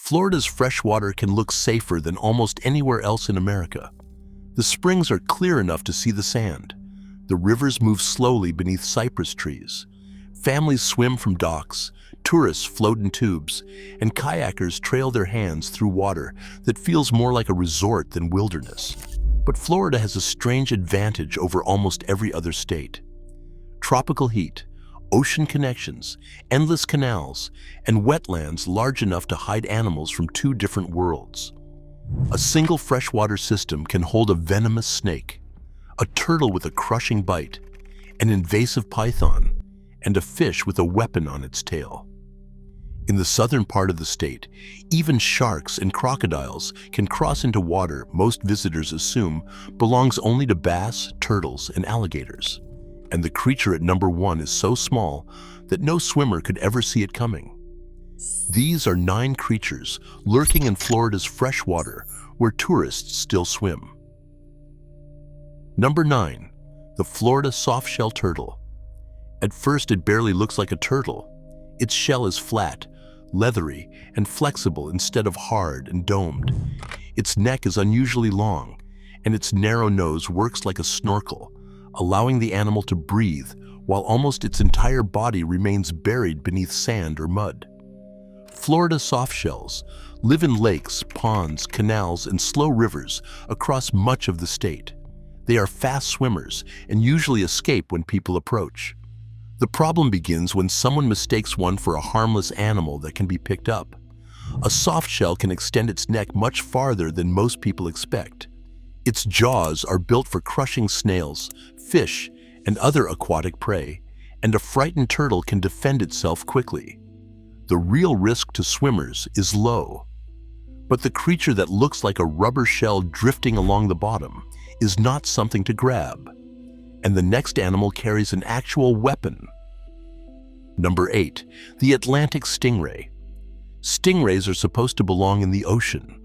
Florida's freshwater can look safer than almost anywhere else in America. The springs are clear enough to see the sand. The rivers move slowly beneath cypress trees. Families swim from docks, tourists float in tubes, and kayakers trail their hands through water that feels more like a resort than wilderness. But Florida has a strange advantage over almost every other state. Tropical heat, ocean connections, endless canals, and wetlands large enough to hide animals from two different worlds. A single freshwater system can hold a venomous snake, a turtle with a crushing bite, an invasive python, and a fish with a weapon on its tail. In the southern part of the state, even sharks and crocodiles can cross into water most visitors assume belongs only to bass, turtles, and alligators. And the creature at number 1 is so small that no swimmer could ever see it coming. These are 9 creatures lurking in Florida's freshwater where tourists still swim. Number 9, the Florida softshell turtle. At first, it barely looks like a turtle. Its shell is flat, leathery, and flexible instead of hard and domed. Its neck is unusually long, and its narrow nose works like a snorkel, allowing the animal to breathe while almost its entire body remains buried beneath sand or mud. Florida softshells live in lakes, ponds, canals, and slow rivers across much of the state. They are fast swimmers and usually escape when people approach. The problem begins when someone mistakes one for a harmless animal that can be picked up. A softshell can extend its neck much farther than most people expect. Its jaws are built for crushing snails, fish, and other aquatic prey, and a frightened turtle can defend itself quickly. The real risk to swimmers is low. But the creature that looks like a rubber shell drifting along the bottom is not something to grab. And the next animal carries an actual weapon. Number 8, the Atlantic stingray. Stingrays are supposed to belong in the ocean.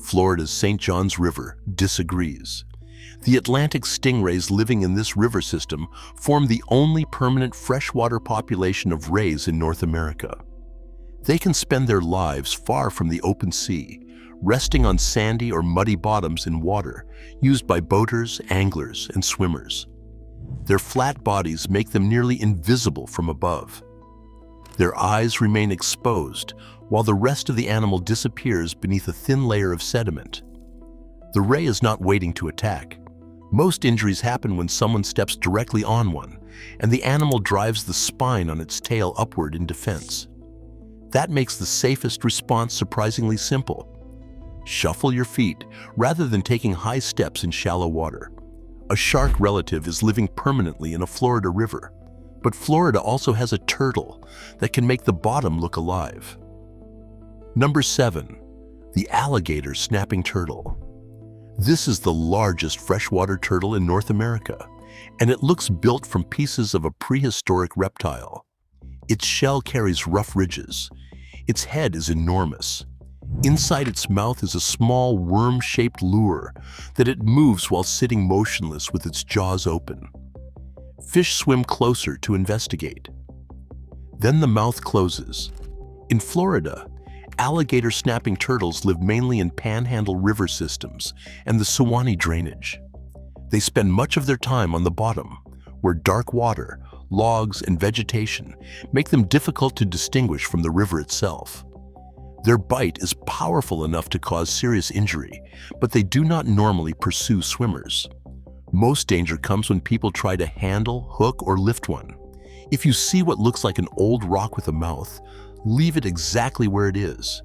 Florida's St. Johns River disagrees. The Atlantic stingrays living in this river system form the only permanent freshwater population of rays in North America. They can spend their lives far from the open sea, resting on sandy or muddy bottoms in water used by boaters, anglers, and swimmers. Their flat bodies make them nearly invisible from above. Their eyes remain exposed while the rest of the animal disappears beneath a thin layer of sediment. The ray is not waiting to attack. Most injuries happen when someone steps directly on one, and the animal drives the spine on its tail upward in defense. That makes the safest response surprisingly simple. Shuffle your feet rather than taking high steps in shallow water. A shark relative is living permanently in a Florida river, but Florida also has a turtle that can make the bottom look alive. Number 7, the alligator snapping turtle. This is the largest freshwater turtle in North America, and it looks built from pieces of a prehistoric reptile. Its shell carries rough ridges. Its head is enormous. Inside its mouth is a small worm-shaped lure that it moves while sitting motionless with its jaws open. Fish swim closer to investigate. Then the mouth closes. In Florida, alligator snapping turtles live mainly in panhandle river systems and the Suwannee drainage. They spend much of their time on the bottom, where dark water, logs, and vegetation make them difficult to distinguish from the river itself. Their bite is powerful enough to cause serious injury, but they do not normally pursue swimmers. Most danger comes when people try to handle, hook, or lift one. If you see what looks like an old rock with a mouth, leave it exactly where it is.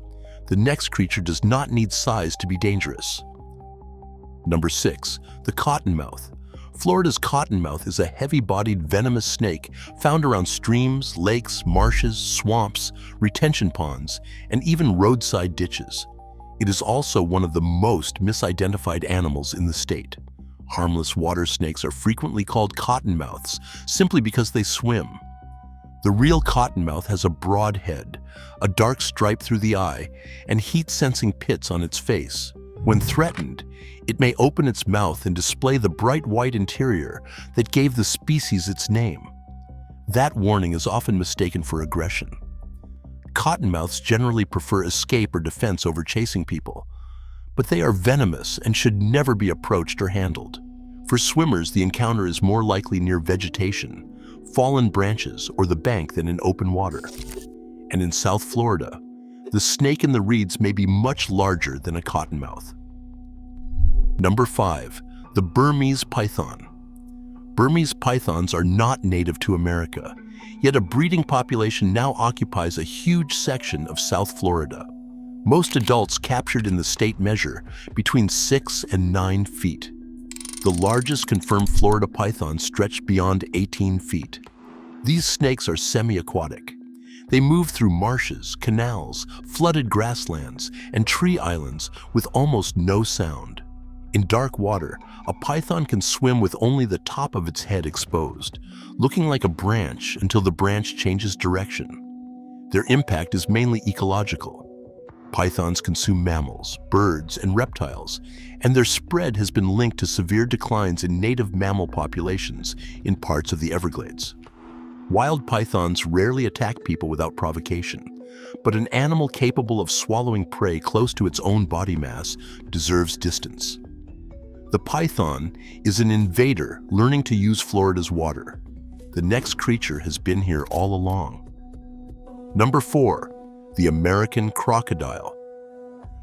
The next creature does not need size to be dangerous. Number 6, the cottonmouth. Florida's cottonmouth is a heavy-bodied venomous snake found around streams, lakes, marshes, swamps, retention ponds, and even roadside ditches. It is also one of the most misidentified animals in the state. Harmless water snakes are frequently called cottonmouths simply because they swim. The real cottonmouth has a broad head, a dark stripe through the eye, and heat-sensing pits on its face. When threatened, it may open its mouth and display the bright white interior that gave the species its name. That warning is often mistaken for aggression. Cottonmouths generally prefer escape or defense over chasing people, but they are venomous and should never be approached or handled. For swimmers, the encounter is more likely near vegetation, fallen branches, or the bank than in open water. And in South Florida, the snake in the reeds may be much larger than a cottonmouth. Number 5. The Burmese python. Burmese pythons are not native to America, yet a breeding population now occupies a huge section of South Florida. Most adults captured in the state measure between 6 and 9 feet. The largest confirmed Florida python stretched beyond 18 feet. These snakes are semi-aquatic. They move through marshes, canals, flooded grasslands, and tree islands with almost no sound. In dark water, a python can swim with only the top of its head exposed, looking like a branch until the branch changes direction. Their impact is mainly ecological. Pythons consume mammals, birds, and reptiles, and their spread has been linked to severe declines in native mammal populations in parts of the Everglades. Wild pythons rarely attack people without provocation, but an animal capable of swallowing prey close to its own body mass deserves distance. The python is an invader learning to use Florida's water. The next creature has been here all along. Number 4. The American crocodile.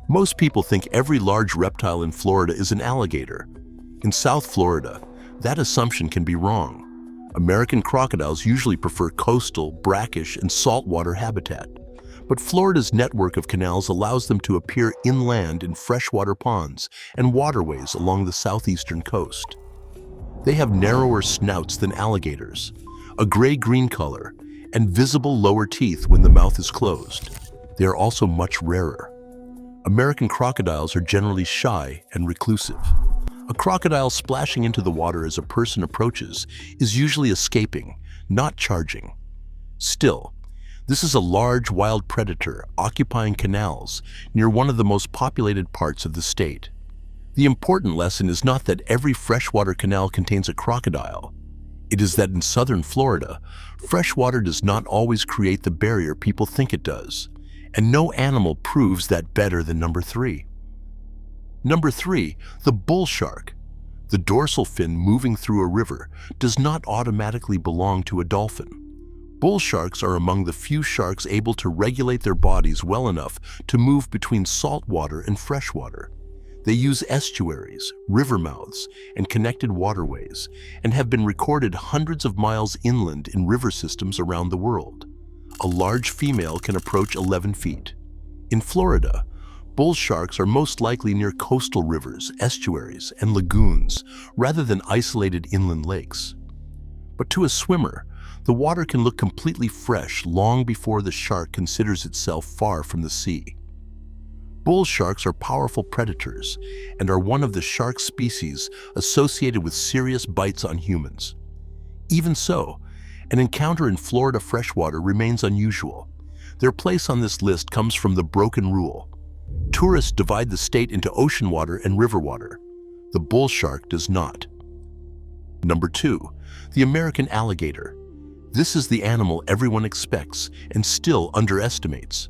Most people think every large reptile in Florida is an alligator. In South Florida, that assumption can be wrong. American crocodiles usually prefer coastal, brackish, and saltwater habitat. But Florida's network of canals allows them to appear inland in freshwater ponds and waterways along the southeastern coast. They have narrower snouts than alligators, a gray-green color, and visible lower teeth when the mouth is closed. They are also much rarer. American crocodiles are generally shy and reclusive. A crocodile splashing into the water as a person approaches is usually escaping, not charging. Still, this is a large wild predator occupying canals near one of the most populated parts of the state. The important lesson is not that every freshwater canal contains a crocodile. It is that in southern Florida, freshwater does not always create the barrier people think it does, and no animal proves that better than number 3. Number 3, the bull shark. The dorsal fin moving through a river does not automatically belong to a dolphin. Bull sharks are among the few sharks able to regulate their bodies well enough to move between saltwater and freshwater. They use estuaries, river mouths, and connected waterways, and have been recorded hundreds of miles inland in river systems around the world. A large female can approach 11 feet. In Florida, bull sharks are most likely near coastal rivers, estuaries, and lagoons, rather than isolated inland lakes. But to a swimmer, the water can look completely fresh long before the shark considers itself far from the sea. Bull sharks are powerful predators and are one of the shark species associated with serious bites on humans. Even so, an encounter in Florida freshwater remains unusual. Their place on this list comes from the broken rule. Tourists divide the state into ocean water and river water. The bull shark does not. Number 2, the American alligator. This is the animal everyone expects and still underestimates.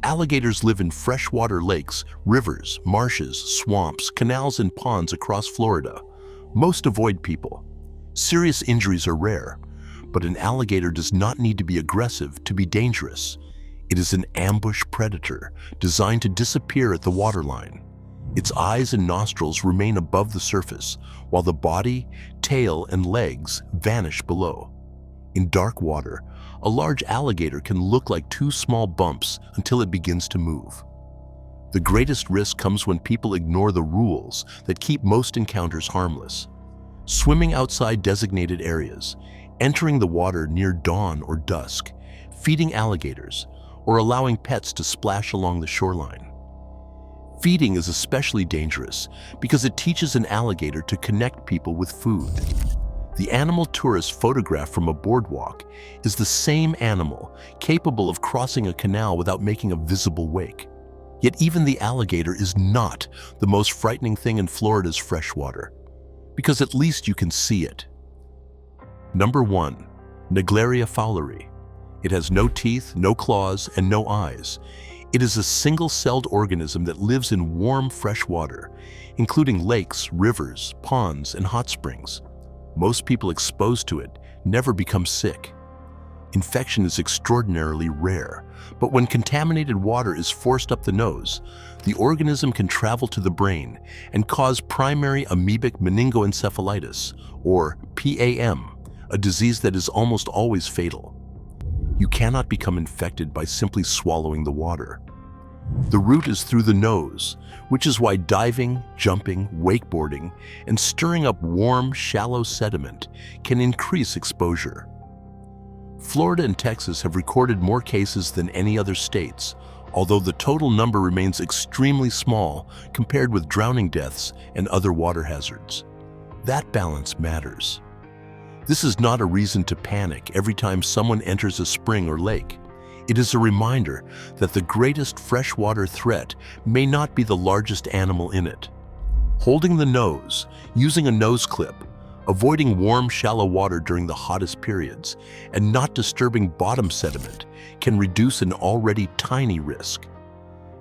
Alligators live in freshwater lakes, rivers, marshes, swamps, canals, and ponds across Florida. Most avoid people. Serious injuries are rare, but an alligator does not need to be aggressive to be dangerous. It is an ambush predator designed to disappear at the waterline. Its eyes and nostrils remain above the surface, while the body, tail, and legs vanish below. In dark water, a large alligator can look like 2 small bumps until it begins to move. The greatest risk comes when people ignore the rules that keep most encounters harmless. Swimming outside designated areas, entering the water near dawn or dusk, feeding alligators, or allowing pets to splash along the shoreline. Feeding is especially dangerous because it teaches an alligator to connect people with food. The animal tourists photograph from a boardwalk is the same animal capable of crossing a canal without making a visible wake. Yet even the alligator is not the most frightening thing in Florida's freshwater, because at least you can see it. Number 1, Naegleria fowleri. It has no teeth, no claws, and no eyes. It is a single-celled organism that lives in warm, fresh water, including lakes, rivers, ponds, and hot springs. Most people exposed to it never become sick. Infection is extraordinarily rare, but when contaminated water is forced up the nose, the organism can travel to the brain and cause primary amoebic meningoencephalitis, or PAM, a disease that is almost always fatal. You cannot become infected by simply swallowing the water. The route is through the nose, which is why diving, jumping, wakeboarding, and stirring up warm, shallow sediment can increase exposure. Florida and Texas have recorded more cases than any other states, although the total number remains extremely small compared with drowning deaths and other water hazards. That balance matters. This is not a reason to panic every time someone enters a spring or lake. It is a reminder that the greatest freshwater threat may not be the largest animal in it. Holding the nose, using a nose clip, avoiding warm, shallow water during the hottest periods, and not disturbing bottom sediment can reduce an already tiny risk.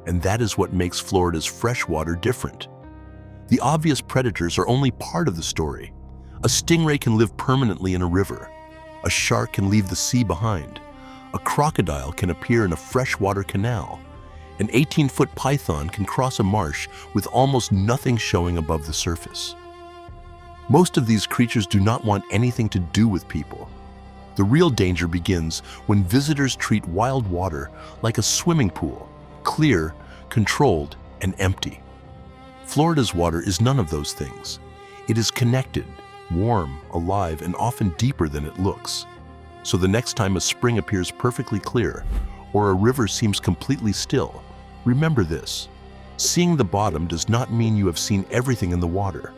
And that is what makes Florida's freshwater different. The obvious predators are only part of the story. A stingray can live permanently in a river. A shark can leave the sea behind. A crocodile can appear in a freshwater canal. An 18-foot python can cross a marsh with almost nothing showing above the surface. Most of these creatures do not want anything to do with people. The real danger begins when visitors treat wild water like a swimming pool, clear, controlled, and empty. Florida's water is none of those things. It is connected, warm, alive, and often deeper than it looks. So the next time a spring appears perfectly clear, or a river seems completely still, remember this: seeing the bottom does not mean you have seen everything in the water.